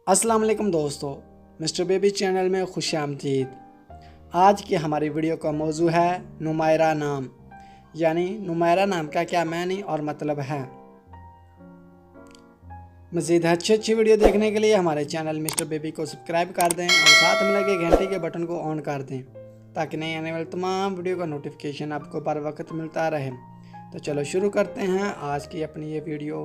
अस्सलाम वालेकुम दोस्तों, मिस्टर बेबी चैनल में खुश आमदीद। आज की हमारी वीडियो का मौजू है नुमायरा नाम, यानी नुमायरा नाम का क्या मानी और मतलब है। मज़ीद अच्छी वीडियो देखने के लिए हमारे चैनल मिस्टर बेबी को सब्सक्राइब कर दें और साथ में लगे घंटी के बटन को ऑन कर दें ताकि नई आने वाली तमाम वीडियो का नोटिफिकेशन आपको बर वक्त मिलता रहे। तो चलो शुरू करते हैं आज की अपनी ये वीडियो।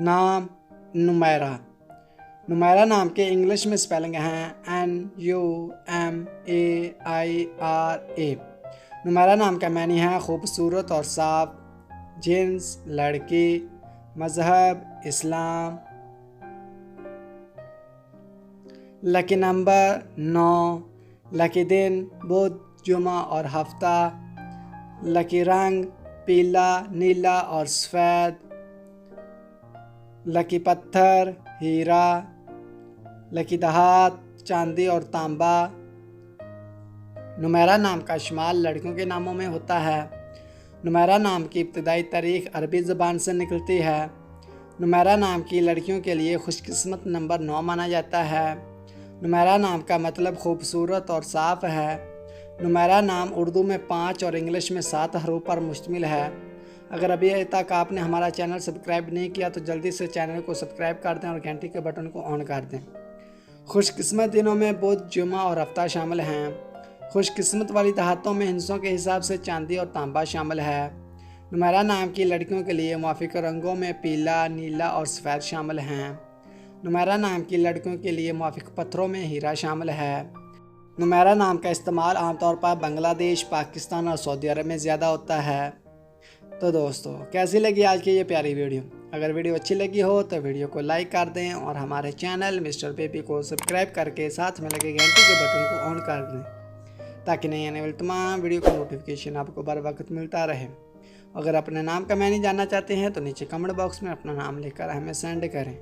नाम नुमायरा। नुमायरा नाम के इंग्लिश में स्पेलिंग हैं NUMAIRA। नुमायरा नाम का मानी है खूबसूरत और साफ, जिन्स लड़की, मज़हब इस्लाम, लकी नंबर 9, लकी दिन बुध जुमा और हफ्ता, लकी रंग पीला नीला और सफ़ेद, लकी पत्थर हीरा, लकी दहात चांदी और तांबा। नुमायरा नाम का शुमार लड़कियों के नामों में होता है। नुमायरा नाम की इब्तदाई तारीख अरबी ज़बान से निकलती है। नुमायरा नाम की लड़कियों के लिए खुशकिस्मत नंबर 9 माना जाता है। नुमायरा नाम का मतलब खूबसूरत और साफ़ है। नुमायरा नाम उर्दू में 5 और इंग्लिश में 7 हरूफ पर मुश्तमिल है। अगर अभी तक आपने हमारा चैनल सब्सक्राइब नहीं किया तो जल्दी से चैनल को सब्सक्राइब कर दें और घंटी के बटन को ऑन कर दें। खुशकिस्मत दिनों में बुध जुमा और हफ्ता शामिल हैं। खुशकिस्मत वाली दहातों में हिस्सों के हिसाब से चांदी और तांबा शामिल है। नुमायरा नाम की लड़कियों के लिए मुवाफिक रंगों में पीला नीला और सफ़ेद शामिल हैं। नुमायरा नाम की लड़कियों के लिए मुवाफिक पत्थरों में हीरा शामिल है। नुमायरा नाम का इस्तेमाल आमतौर पर बांग्लादेश, पाकिस्तान और सऊदी अरब में ज़्यादा होता है। तो दोस्तों, कैसी लगी आज की ये प्यारी वीडियो? अगर वीडियो अच्छी लगी हो तो वीडियो को लाइक कर दें और हमारे चैनल मिस्टर बेबी को सब्सक्राइब करके साथ में लगे घंटी के बटन को ऑन कर दें ताकि नई आने वाली तमाम वीडियो का नोटिफिकेशन आपको बर वक्त मिलता रहे। अगर अपने नाम का मानी जानना चाहते हैं तो नीचे कमेंट बॉक्स में अपना नाम लिखकर हमें सेंड करें।